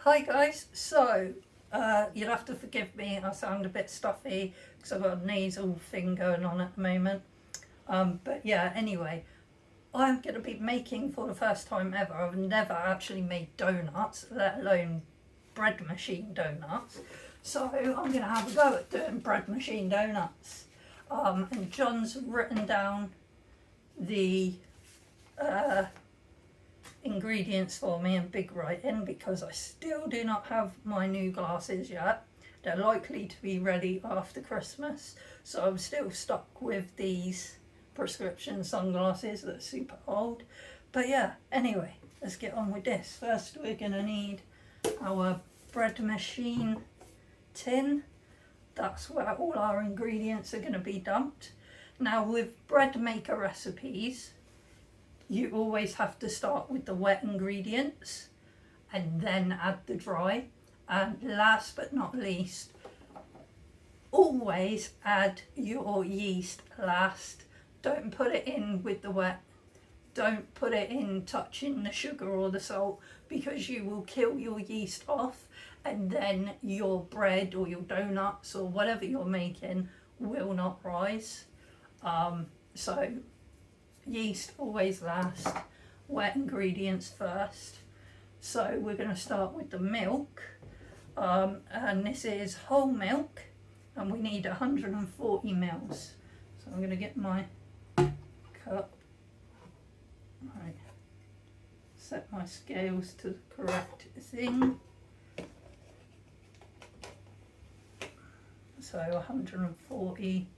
Hi guys, you'll have to forgive me, I sound a bit stuffy because I've got a nasal thing going on at the moment. But yeah, anyway, I'm going to be making for the first time ever, I've never actually made donuts, let alone bread machine donuts. So I'm going to have a go at doing bread machine donuts. And John's written down the ingredients for me in big writing because I still do not have my new glasses yet. They're likely to be ready after Christmas, so I'm still stuck with these prescription sunglasses that are super old. But yeah, anyway, let's get on with this. First we're going to need our bread machine tin. That's where all our ingredients are going to be dumped. Now with bread maker recipes, you always have to start with the wet ingredients and then add the dry. And last but not least, always add your yeast last. Don't put it in with the wet. Don't put it in touching the sugar or the salt because you will kill your yeast off and then your bread or your donuts or whatever you're making will not rise. So yeast always last, wet ingredients first. So we're going to start with the milk, and this is whole milk, and we need 140 mils. So I'm going to get my cup, right, set my scales to the correct thing. So 140,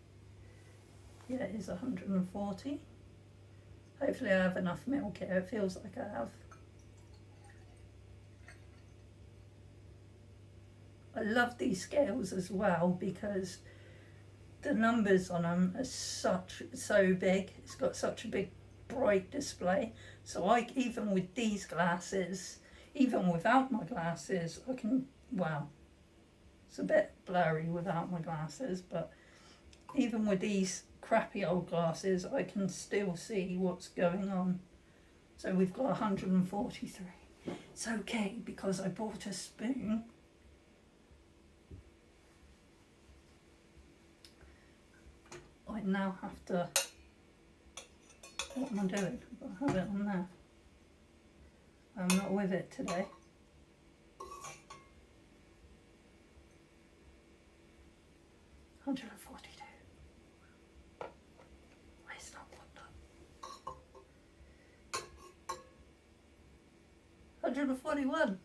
yeah, it is 140. Hopefully I have enough milk here, it feels like I have. I love these scales as well because the numbers on them are so big. It's got such a big bright display. So even with these glasses, even without my glasses, I can, well, it's a bit blurry without my glasses, but even with these crappy old glasses I can still see what's going on. So we've got 143. It's okay because I bought a spoon. I now have to, what am I doing? I have it on there. I'm not with it today. Where's that one? 141.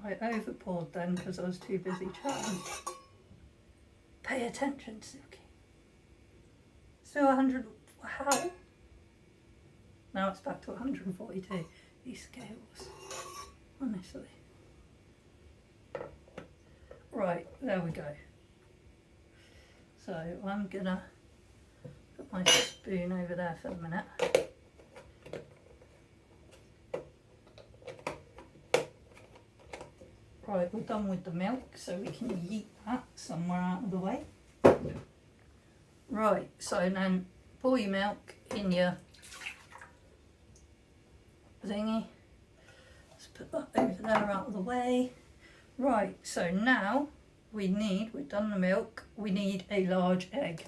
I overpoured then because I was too busy chatting. Pay attention, Suki. Still 100. How? Now it's back to 142. These scales, honestly. Right, there we go. So I'm gonna put my spoon over there for a minute. Right, we're done with the milk, so we can yeet that somewhere out of the way. Right, so then pour your milk in your thingy. Let's put that over there out of the way. Right, so now we've done the milk, we need a large egg.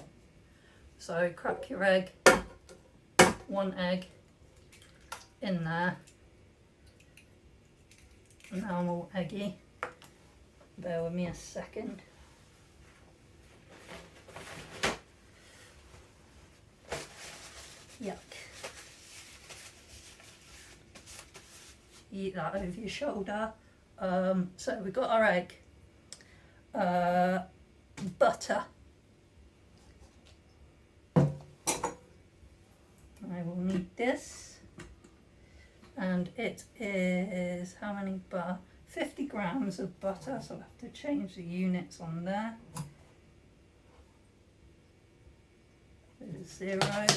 So crack your egg, one egg in there. Now I'm all eggy. Bear with me a second. Yuck. Eat that over your shoulder. So we've got our egg, butter. I will need this, and it is how many butter? 50 grams of butter, so I have to change the units on there. It is 0. I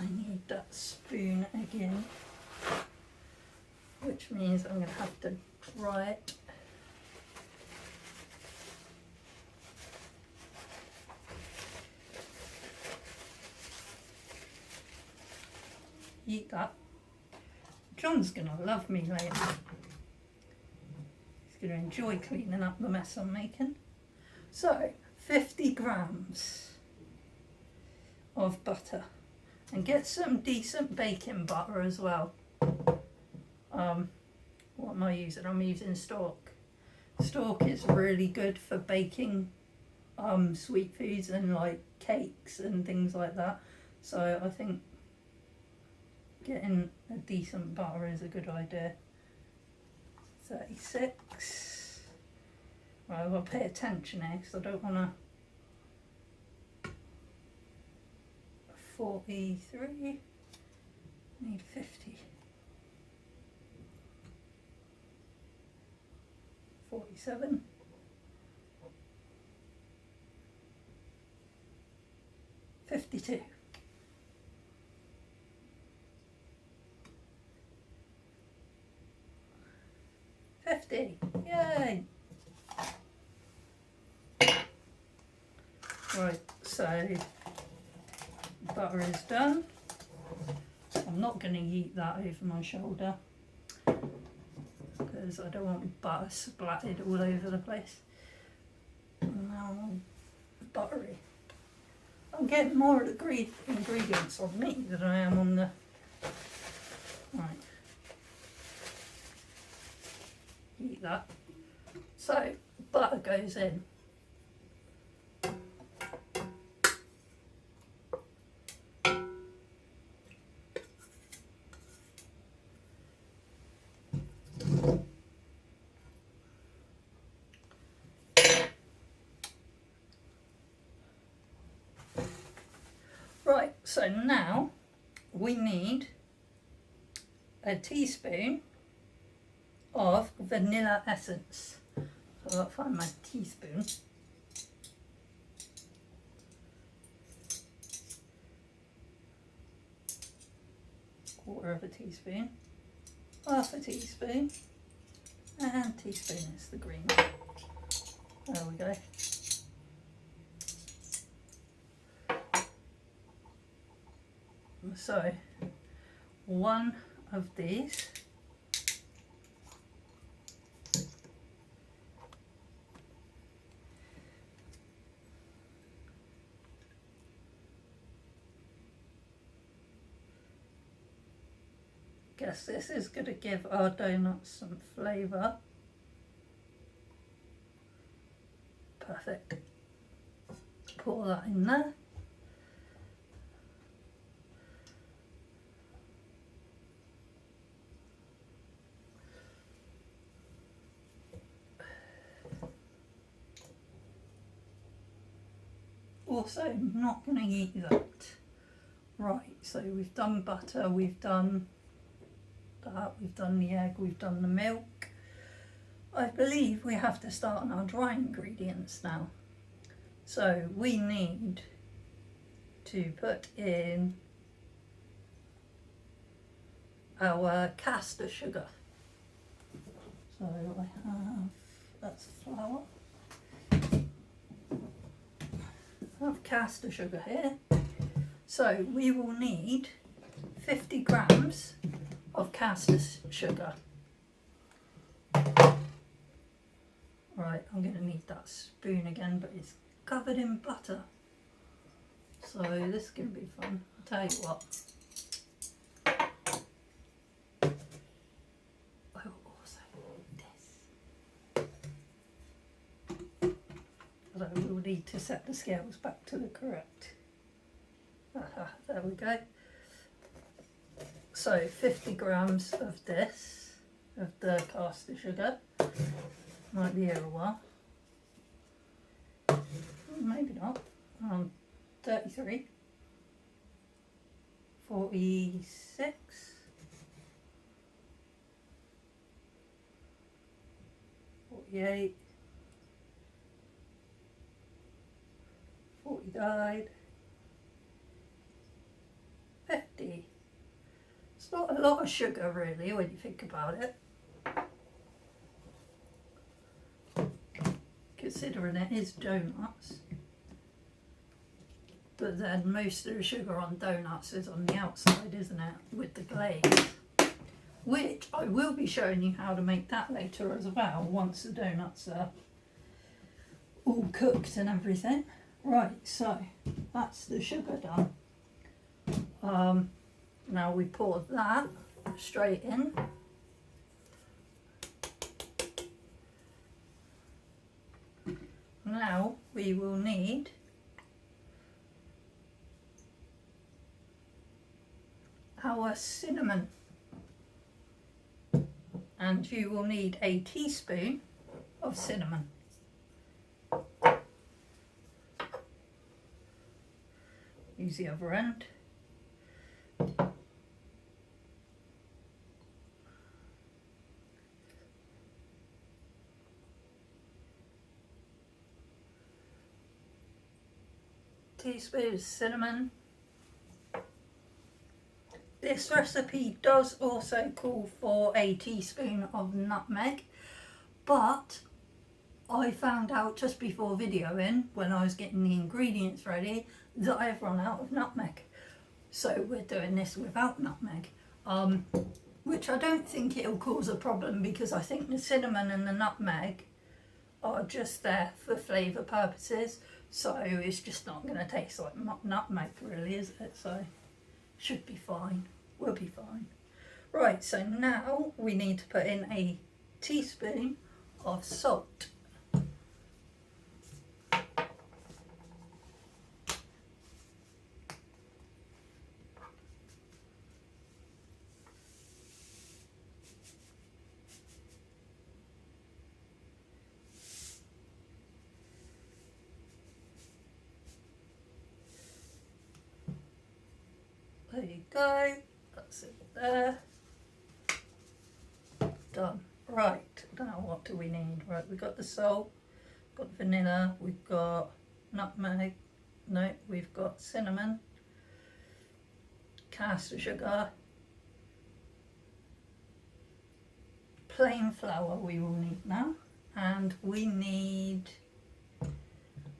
need that spoon again, which means I'm going to have to dry it. Eat that. John's gonna love me later. He's gonna enjoy cleaning up the mess I'm making. So 50 grams of butter, and get some decent baking butter as well. What am I using? I'm using Stork. Stork is really good for baking sweet foods and like cakes and things like that. So I think getting a decent butter is a good idea. 36. Right, I've got to pay attention here because I don't want to. 43. Need 50. 47. 52. 50. Yay! Right, so butter is done. I'm not going to yeet that over my shoulder because I don't want butter splattered all over the place. Now buttery. I'm getting more of the ingredients on me than I am on the. Right. Eat that. So butter goes in. Right, so now we need a teaspoon of vanilla essence. So I'll find my teaspoon. Quarter of a teaspoon, half a teaspoon, and teaspoon is the green one. There we go. So one of these. Guess this is going to give our donuts some flavour. Perfect. Pour that in there. Also, I'm not going to eat that. Right, so we've done butter, we've done that, we've done the egg, we've done the milk. I believe we have to start on our dry ingredients now. So we need to put in our caster sugar. So I have, that's flour. I have caster sugar here. So we will need 50 grams of caster sugar. Right, I'm going to need that spoon again, but it's covered in butter. So this is going to be fun. I'll tell you what. I will also need this. Although we will need to set the scales back to the correct. There we go. So 50 grams of this, of the caster sugar. Might be here a while. Maybe not. 33. 46. 48. 49. 50. It's not a lot of sugar really when you think about it. Considering it is donuts. But then most of the sugar on donuts is on the outside, isn't it? With the glaze. which I will be showing you how to make that later as well, once the donuts are all cooked and everything. Right, so that's the sugar done. Now we pour that straight in. Now we will need our cinnamon, and you will need a teaspoon of cinnamon. Use the other end. Teaspoon of cinnamon. This recipe does also call for a teaspoon of nutmeg, but I found out just before videoing, when I was getting the ingredients ready, that I've run out of nutmeg. So we're doing this without nutmeg, which I don't think it'll cause a problem, because I think the cinnamon and the nutmeg are just there for flavour purposes. So it's just not going to taste like nutmeg really, is it? So should be fine. We'll be fine. Right, so now we need to put in a teaspoon of salt. There you go, that's it there. Done. Right, now what do we need? Right, we've got the salt, got vanilla, we've got nutmeg, no, we've got cinnamon, caster sugar, plain flour we will need now, and we need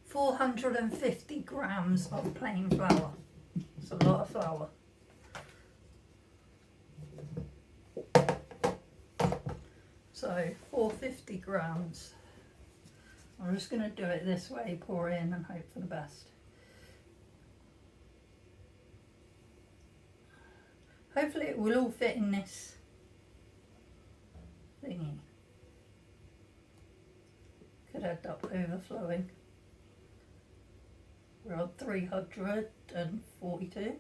450 grams of plain flour. It's a lot of flour. So 450 grams. I'm just going to do it this way, pour in and hope for the best. Hopefully it will all fit in this thingy. Could end up overflowing. We're on 342.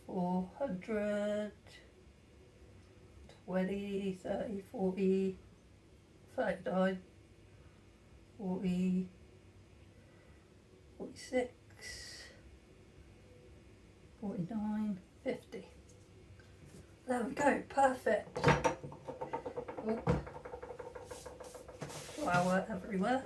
Four 100, 20, 30, 40, 39, 40, 46, 49, 50. There we go, perfect. Oh. Flour everywhere.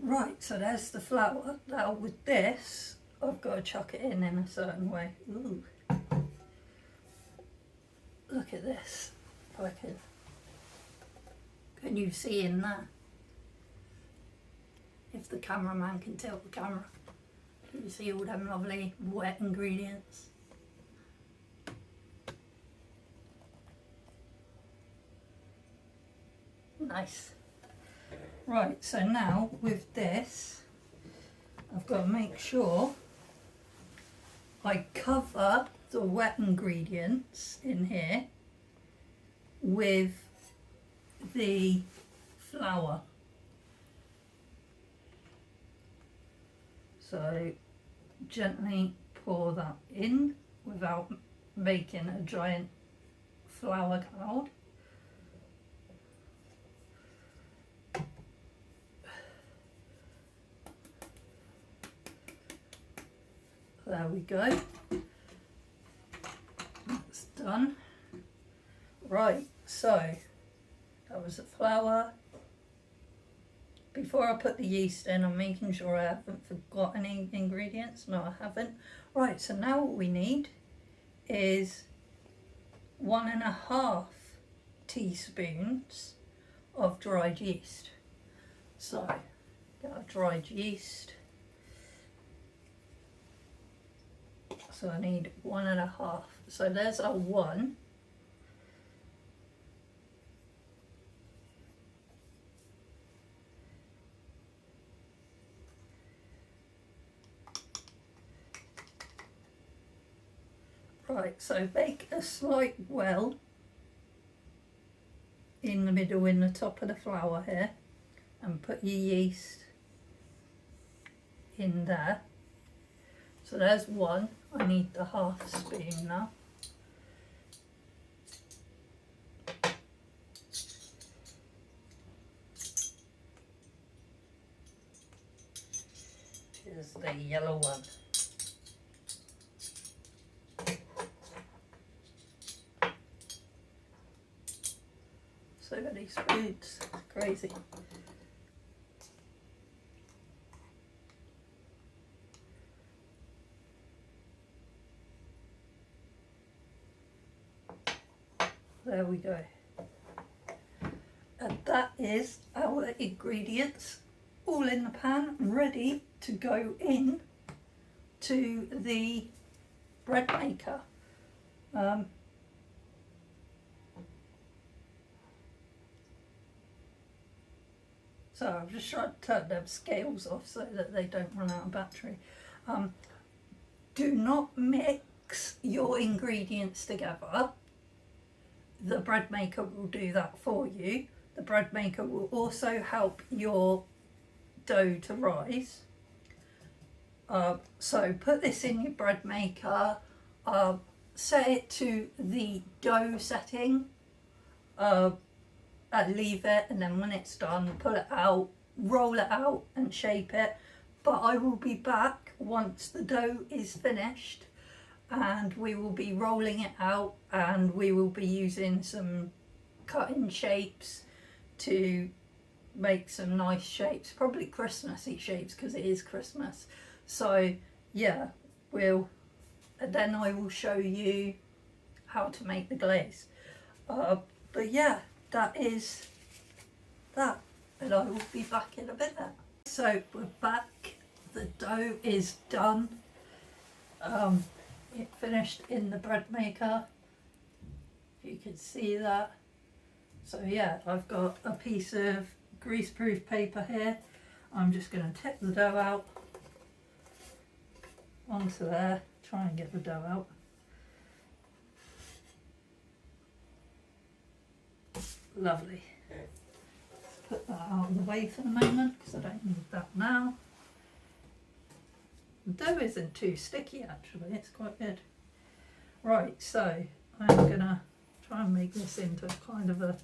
Right, so there's the flour. Now with this, I've got to chuck it in a certain way. Ooh. Look at this. If I can you see in there? If the cameraman can tilt the camera. Can you see all them lovely wet ingredients? Nice. Right, so now with this, I've got to make sure I cover the wet ingredients in here with the flour. So gently pour that in without making a giant flour cloud. There we go. That's done. Right, so that was the flour. before I put the yeast in, I'm making sure I haven't forgot any ingredients. No, I haven't. Right, so now what we need is 1.5 teaspoons of dried yeast. So, get our dried yeast. So I need 1.5. So there's our 1. Right, so make a slight well in the middle, in the top of the flour here, and put your yeast in there. So there's 1. I need the 1/2 spoon now. Here's the yellow one. So many spoons, crazy. There we go. And that is our ingredients all in the pan, ready to go in to the bread maker. So I'm just trying to turn them scales off so that they don't run out of battery. Do not mix your ingredients together. The bread maker will do that for you. The bread maker will also help your dough to rise. So put this in your bread maker, set it to the dough setting, leave it, and then when it's done, pull it out, roll it out and shape it. But I will be back once the dough is finished, and we will be rolling it out, and we will be using some cutting shapes to make some nice shapes, probably Christmassy shapes because it is Christmas. So yeah, then I will show you how to make the glaze. But yeah, that is that, and I will be back in a minute. So we're back, the dough is done. It finished in the bread maker, if you can see that. So yeah, I've got a piece of greaseproof paper here. I'm just going to tip the dough out onto there, try and get the dough out. Lovely. Let's put that out of the way for the moment because I don't need that now. The dough isn't too sticky actually, it's quite good. Right, so I'm going to try and make this into kind of a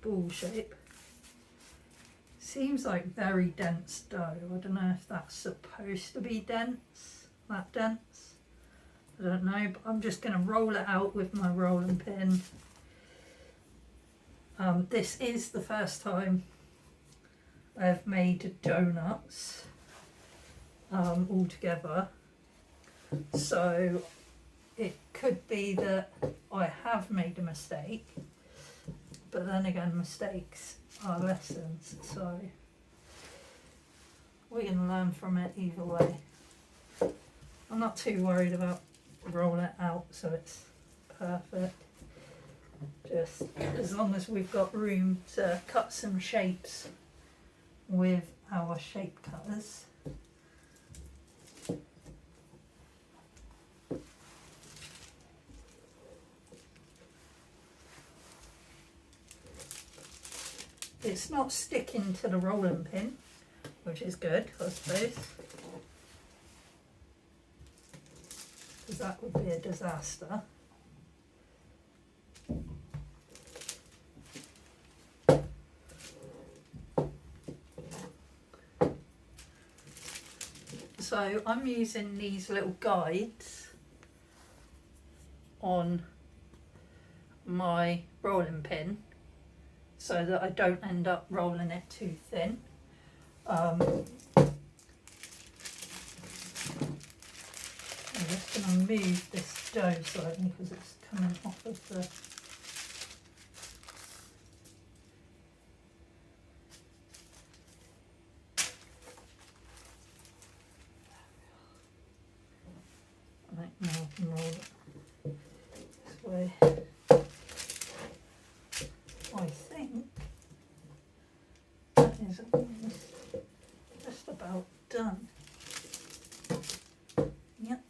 ball shape. Seems like very dense dough. I don't know if that's supposed to be dense, that dense. I don't know, but I'm just going to roll it out with my rolling pin. This is the first time I've made doughnuts all together, so it could be that I have made a mistake, but then again, mistakes are lessons, so we can learn from it either way. I'm not too worried about rolling it out so it's perfect, just as long as we've got room to cut some shapes with our shape cutters. It's not sticking to the rolling pin, which is good, I suppose, because that would be a disaster. So I'm using these little guides on my rolling pin so that I don't end up rolling it too thin. I'm just going to move this dough slightly because it's coming off of the now I can roll it this way. I think that is almost just about done. Yep.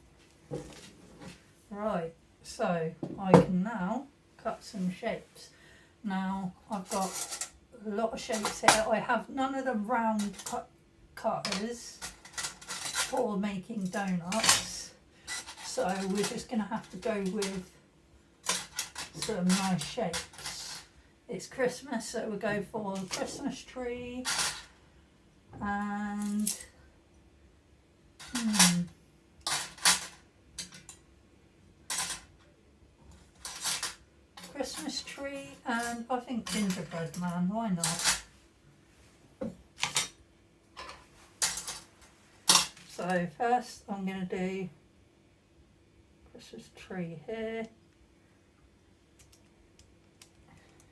Right, so I can now cut some shapes. Now I've got a lot of shapes here. I have none of the round cutters for making donuts, so we're just going to have to go with some nice shapes. It's Christmas, so we'll go for a Christmas tree and Christmas tree, and I think gingerbread man, why not? So first I'm going to do Christmas tree here,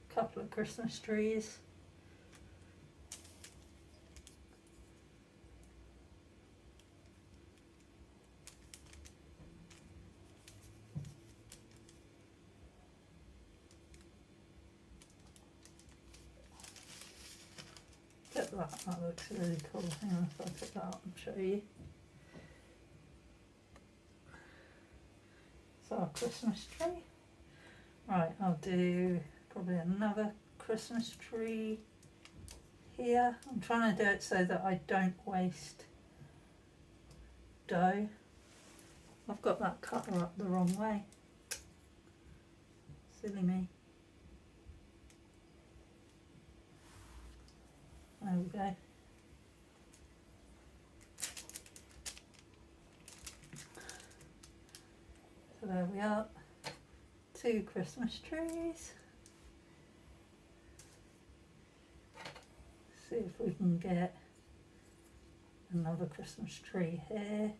a couple of Christmas trees. That looks really cool. Hang on, if I put that up and show you. So our Christmas tree. Right, I'll do probably another Christmas tree here. I'm trying to do it so that I don't waste dough. I've got that cutter up the wrong way. Silly me. There we go. So there we are, 2 Christmas trees. See if we can get another Christmas tree here.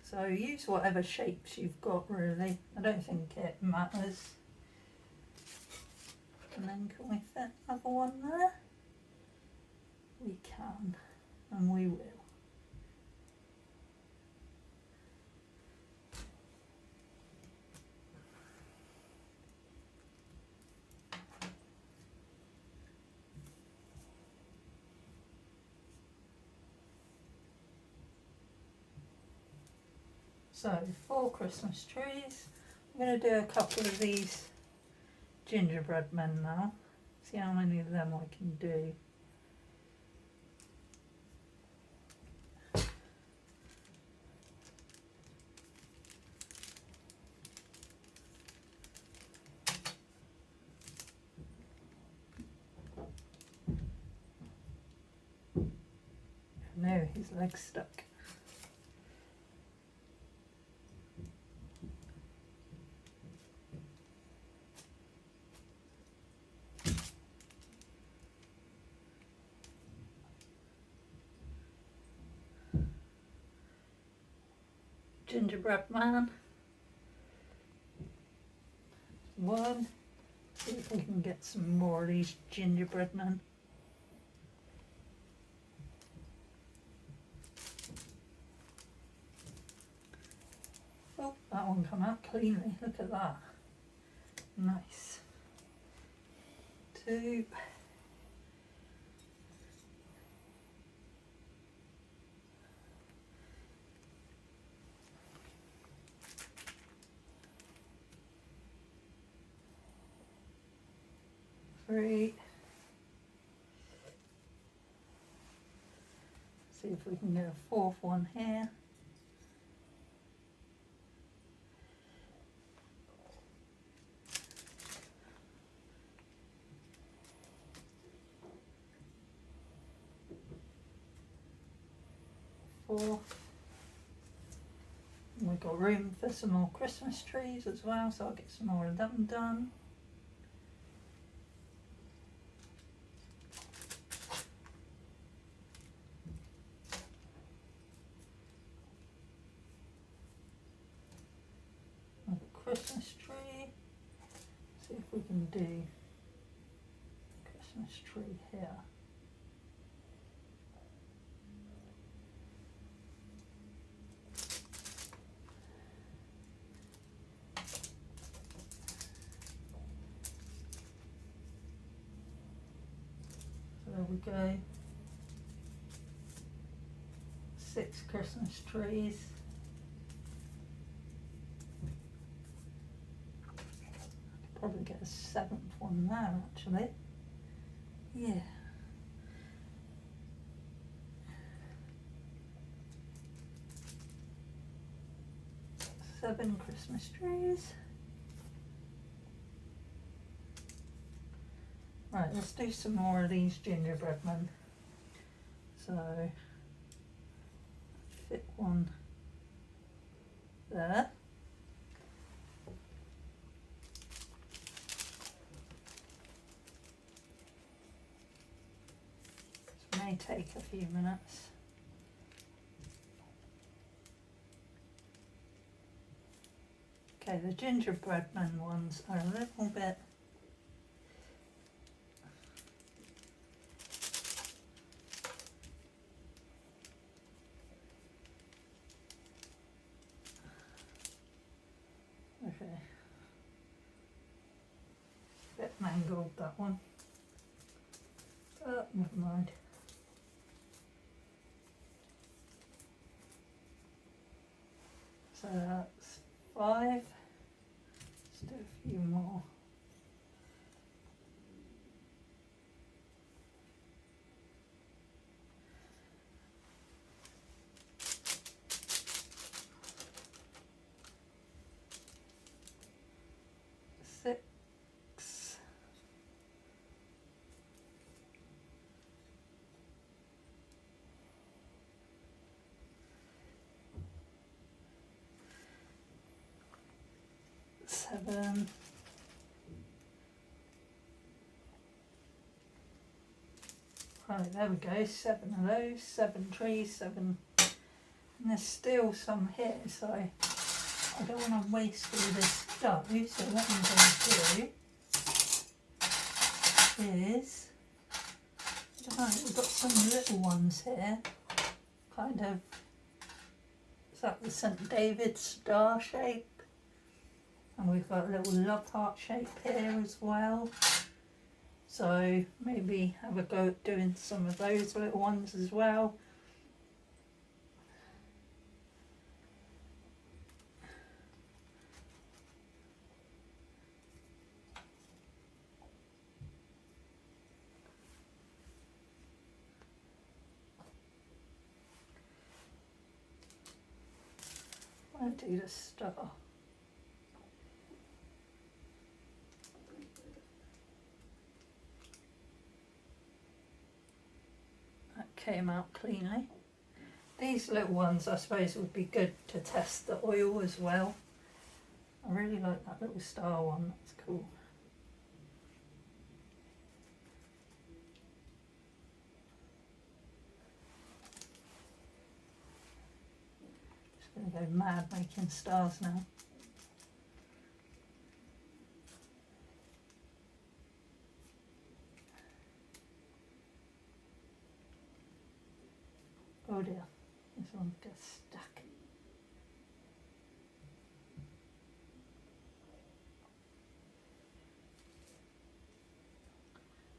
So use whatever shapes you've got really, I don't think it matters. And then can we fit another one there? We can, and we will. So 4 Christmas trees. I'm going to do a couple of these gingerbread men now. See how many of them I can do. No, his leg's stuck. Gingerbread man. 1. See if we can get some more of these gingerbread men. Oh, that one come out cleanly. Look at that. Nice. 2. 3. See if we can get a 4th one here. 4. We've got room for some more Christmas trees as well, so I'll get some more of them done. Christmas tree. See if we can do Christmas tree here. So there we go. 6 Christmas trees. Probably get a 7th one there actually. Yeah. Seven Christmas trees. Right, let's do some more of these gingerbread men. So fit one there. May take a few minutes. Okay, the gingerbread man ones are a little bit okay. Bit mangled that one. Oh, never mind. So that's 5. Let's do a few more. Six. 7. Right, there we go, 7 of those, 7 trees, 7, and there's still some here, so I don't want to waste all this dough, so what I'm going to do is, right, we've got some little ones here, kind of, is that the St. David's star shape? And we've got a little love heart shape here as well. So maybe have a go at doing some of those little ones as well. I'll do the star. Came out cleanly. These little ones I suppose would be good to test the oil as well. I really like that little star one, that's cool. Just going to go mad making stars now. Oh dear, this one gets stuck.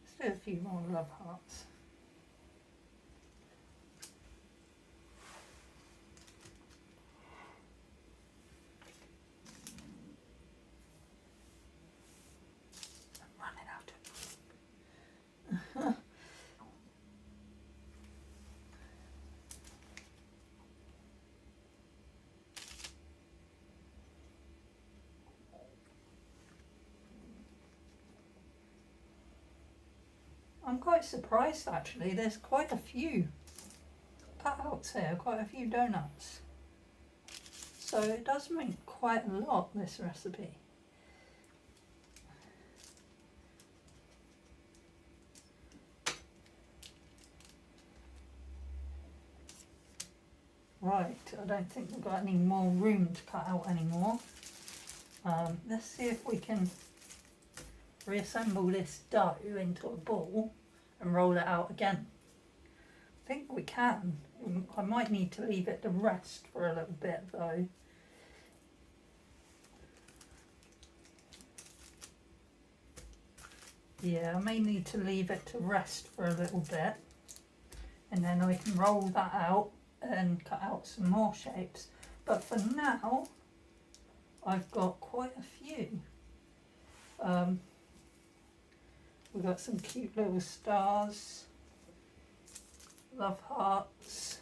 Let's do a few more love hearts. I'm running out of I'm quite surprised actually, there's quite a few cutouts here, quite a few donuts. so it does make quite a lot, this recipe. Right, I don't think we've got any more room to cut out anymore. Let's see if we can reassemble this dough into a ball and roll it out again. I think we can. I might need to leave it to rest for a little bit though. Yeah, I may need to leave it to rest for a little bit, and then I can roll that out and cut out some more shapes. But for now, I've got quite a few. We've got some cute little stars, love hearts,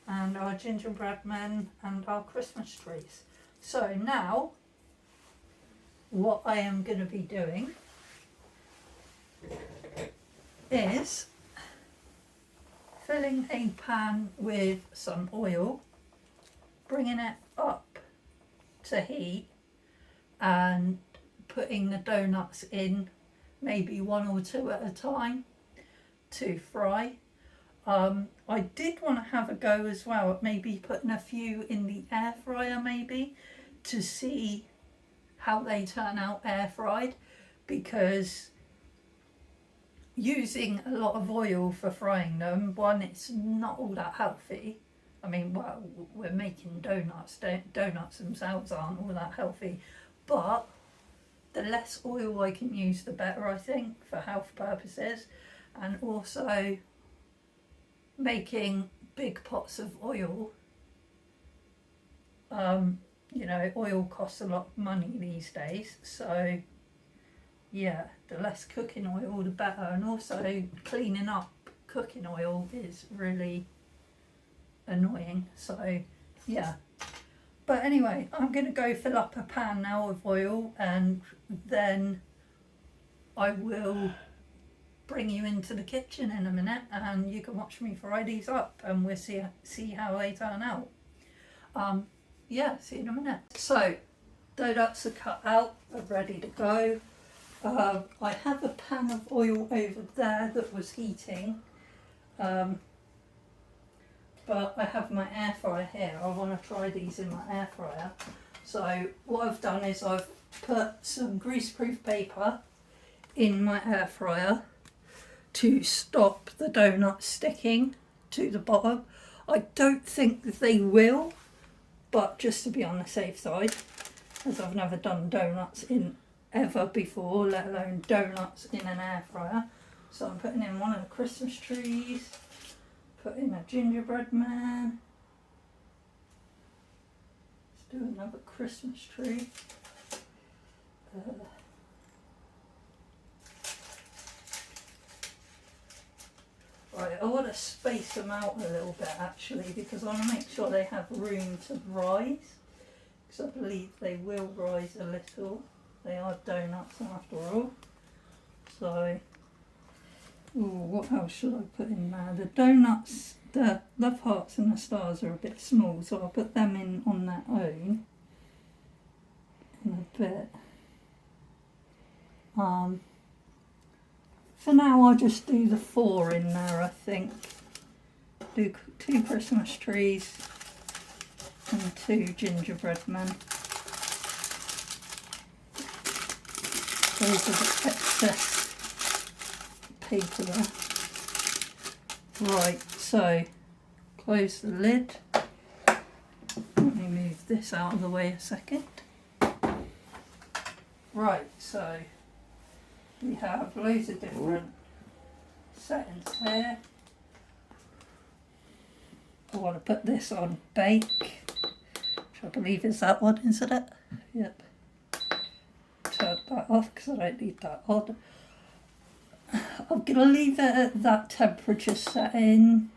and our gingerbread men and our Christmas trees. So now, what I am going to be doing is filling a pan with some oil, bringing it up to heat, and putting the doughnuts in, maybe one or two at a time, to fry. I did want to have a go as well at maybe putting a few in the air fryer maybe, to see how they turn out air fried, because using a lot of oil for frying them, one, it's not all that healthy. I mean, well, we're making donuts. Donuts themselves aren't all that healthy, but the less oil I can use, the better, I think, for health purposes. And also, making big pots of oil, you know, oil costs a lot of money these days, so yeah, the less cooking oil the better. And also cleaning up cooking oil is really annoying, so yeah. But anyway, I'm going to go fill up a pan now with oil, and then I will bring you into the kitchen in a minute and you can watch me fry these up, and we'll see how they turn out. Yeah, see you in a minute. So, doughnuts are cut out, are ready to go. I have a pan of oil over there that was heating, but I have my air fryer here. I want to try these in my air fryer. So what I've done is I've put some greaseproof paper in my air fryer to stop the donuts sticking to the bottom. I don't think they will, but just to be on the safe side, as I've never done donuts in ever before, let alone donuts in an air fryer. So I'm putting in one of the Christmas trees, put in a gingerbread man. Let's do another Christmas tree. Right, I want to space them out a little bit actually, because I want to make sure they have room to rise, because I believe they will rise a little. They are donuts after all. So, ooh, what else should I put in there? The donuts, the love hearts and the stars are a bit small, so I'll put them in on their own in a bit. For now I'll just do the 4 in there, I think. Do 2 Christmas trees and 2 gingerbread men. Those are the excess paper there. Right, so close the lid. Let me move this out of the way a second. Right, so we have loads of different settings here. I want to put this on bake, which I believe is that one, isn't it? Yep. Turn that off because I don't need that on. I'm going to leave it at that temperature setting.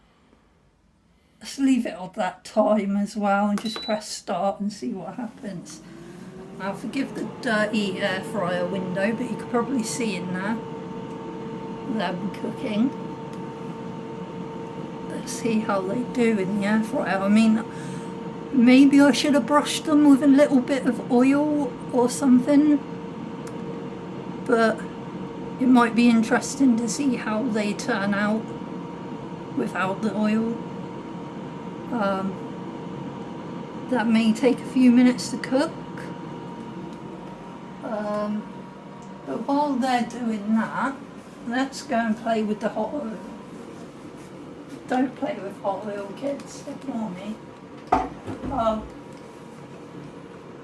Let's leave it on that time as well and just press start and see what happens. Now forgive the dirty air fryer window, but you can probably see in there them cooking. Let's see how they do in the air fryer. I mean, Maybe I should have brushed them with a little bit of oil or something, but it might be interesting to see how they turn out without the oil. That may take a few minutes to cook. But while they're doing that, let's go and play with the hot oil. Don't play with hot oil, kids, ignore me.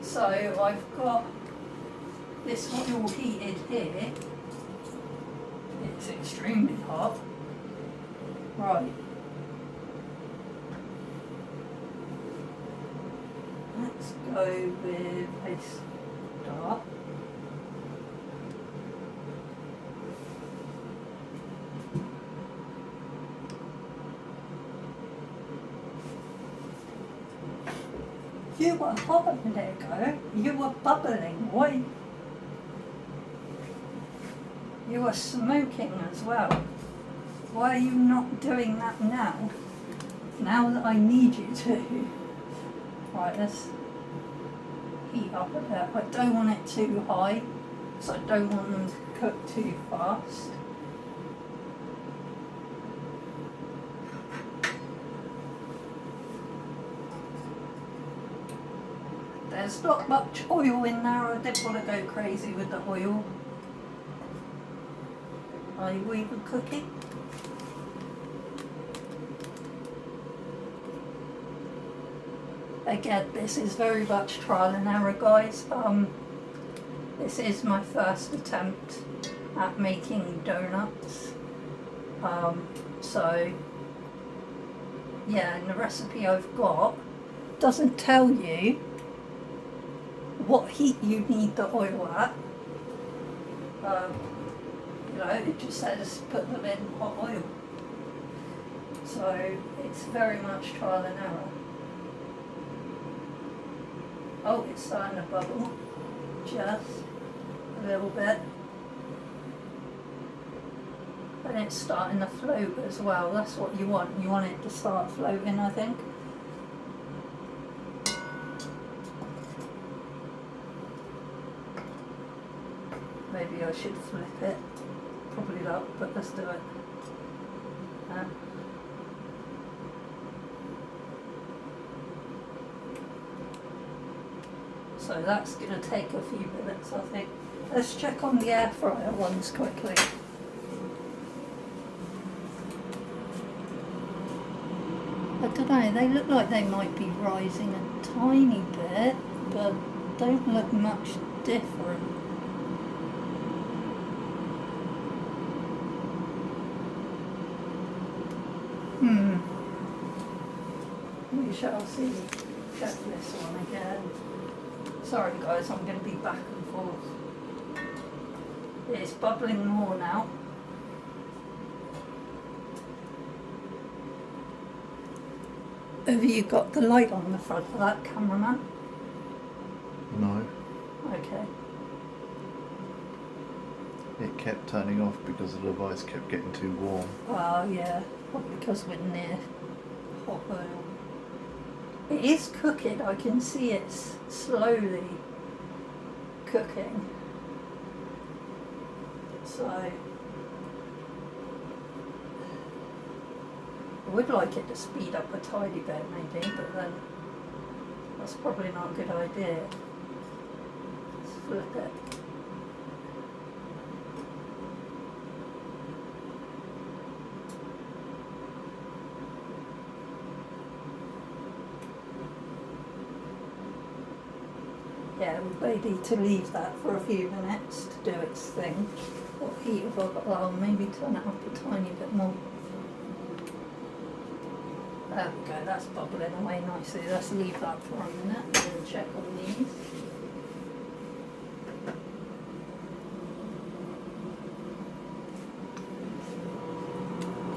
So I've got this oil heated here. It's extremely hot. Right. Let's go with a start. You were hot a minute ago. You were bubbling. Why? You were smoking as well. Why are you not doing that now? Now that I need you to. Right, let's heat up a bit. I don't want it too high, so I don't want them to cook too fast. There's not much oil in there. I didn't want to go crazy with the oil. Are you even cooking? Again, this is very much trial and error, guys. This is my first attempt at making donuts. So, yeah, and the recipe I've got doesn't tell you what heat you need the oil at. You know, it just says put them in hot oil. So it's very much trial and error. Oh, it's starting to bubble, just a little bit. And it's starting to float as well. That's what you want. You want it to start floating, I think. Maybe I should flip it. Probably not, but let's do it. So that's going to take a few minutes, I think. Let's check on the air fryer ones quickly. I don't know, they look like they might be rising a tiny bit, but don't look much different. We shall see. Check this one again. Sorry guys, I'm going to be back and forth. It's bubbling more now. Have you got the light on the front of that, cameraman? No. Okay. It kept turning off because the device kept getting too warm. Oh yeah, probably because we're near hot oil. It is cooking, I can see it's slowly cooking. So I would like it to speed up a tiny bit maybe, but then that's probably not a good idea. Let's flip it. Yeah, we may need to leave that for a few minutes to do its thing. What heat have I got? Well, maybe turn it up a tiny bit more. There we go, that's bubbling away nicely. Let's leave that for a minute and check on these.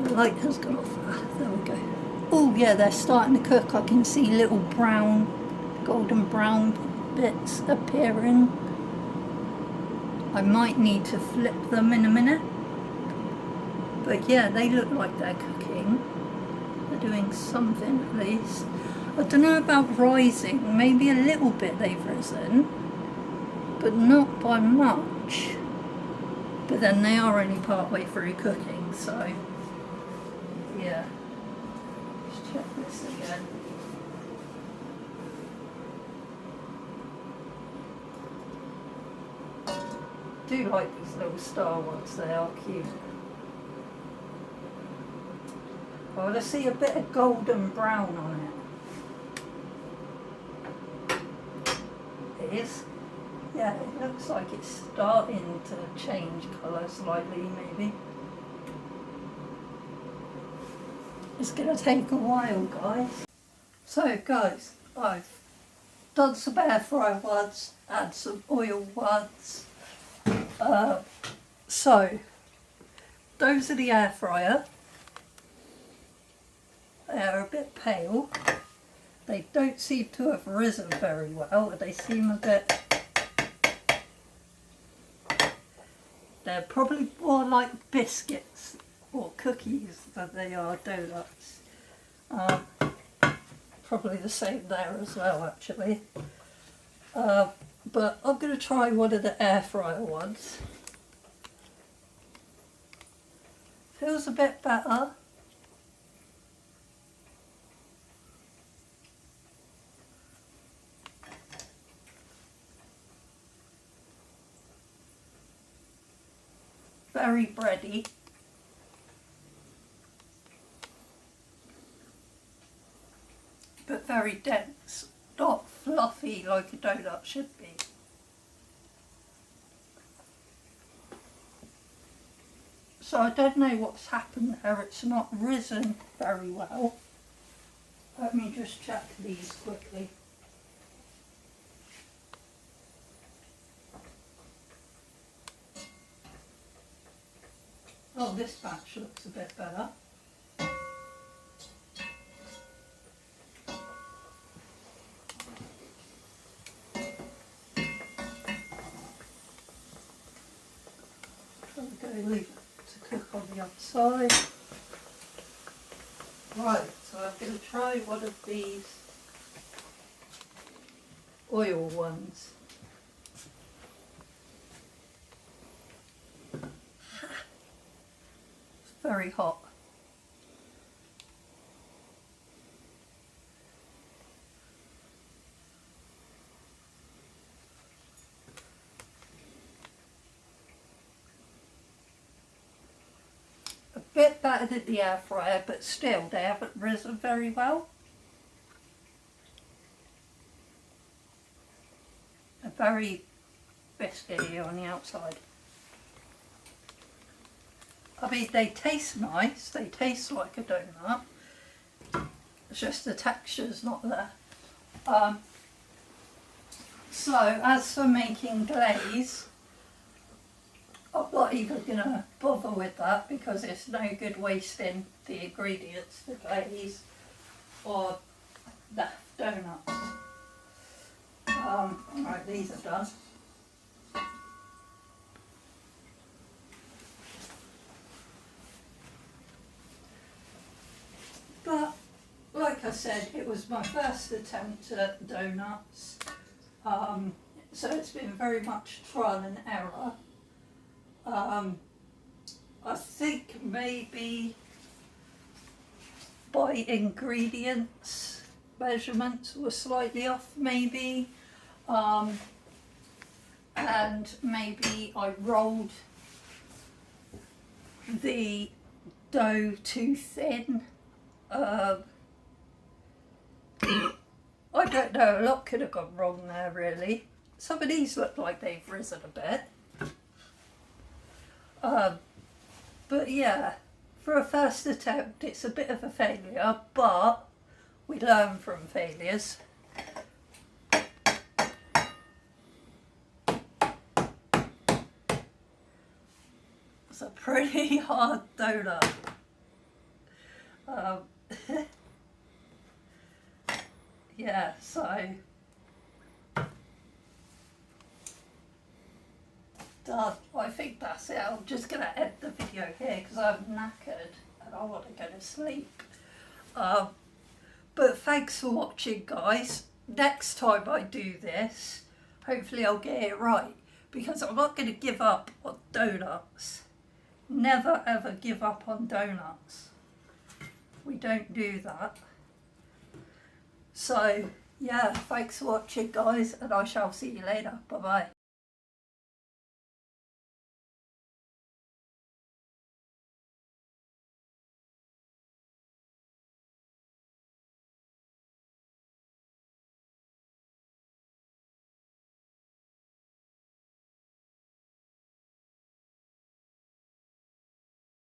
The light has gone off. There we go. Oh yeah, they're starting to cook. I can see little brown, golden brown bits appearing. I might need to flip them in a minute. But yeah, they look like they're cooking. They're doing something at least. I don't know about rising, maybe a little bit they've risen, but not by much. But then they are only part way through cooking, so yeah. Let's check this again. I do like these little star ones, they are cute. Oh, let's see a bit of golden brown on it. It is. Yeah, it looks like it's starting to change colour slightly, maybe. It's going to take a while, guys. So, guys, I've done some air fryer ones and some oil ones. So, those are the air fryer. They're a bit pale. They don't seem to have risen very well. They seem a bit... They're probably more like biscuits or cookies than they are donuts. Probably the same there as well, actually. But I'm going to try one of the air fryer ones. Feels a bit better. Very bready. But very dense, not fluffy like a donut should be. So I don't know what's happened there, it's not risen very well. Let me just check these quickly. Oh, this batch looks a bit better. Try to leave it to cook on the other side. Right, so I'm going to try one of these oil ones. It's very hot. A bit better than the air fryer, but still they haven't risen very well. They're very biscuity on the outside. I mean, they taste nice, they taste like a donut, it's just the texture's not there. So, as for making glaze, I'm not even going to bother with that because it's no good wasting the ingredients for glaze or the donuts. Alright, these are done. But, like I said, it was my first attempt at donuts, so it's been very much trial and error. I think maybe by ingredients, measurements were slightly off maybe, and maybe I rolled the dough too thin. I don't know, a lot could have gone wrong there really. Some of these look like they've risen a bit. But yeah, for a first attempt it's a bit of a failure, but we learn from failures. It's a pretty hard donut. Yeah, so done. I think that's it. I'm just going to end the video here because I'm knackered and I want to go to sleep. But thanks for watching, guys. Next time I do this, hopefully I'll get it right, because I'm not going to give up on donuts. Never ever give up on donuts. We don't do that. So, yeah, thanks for watching, guys, and I shall see you later. Bye-bye.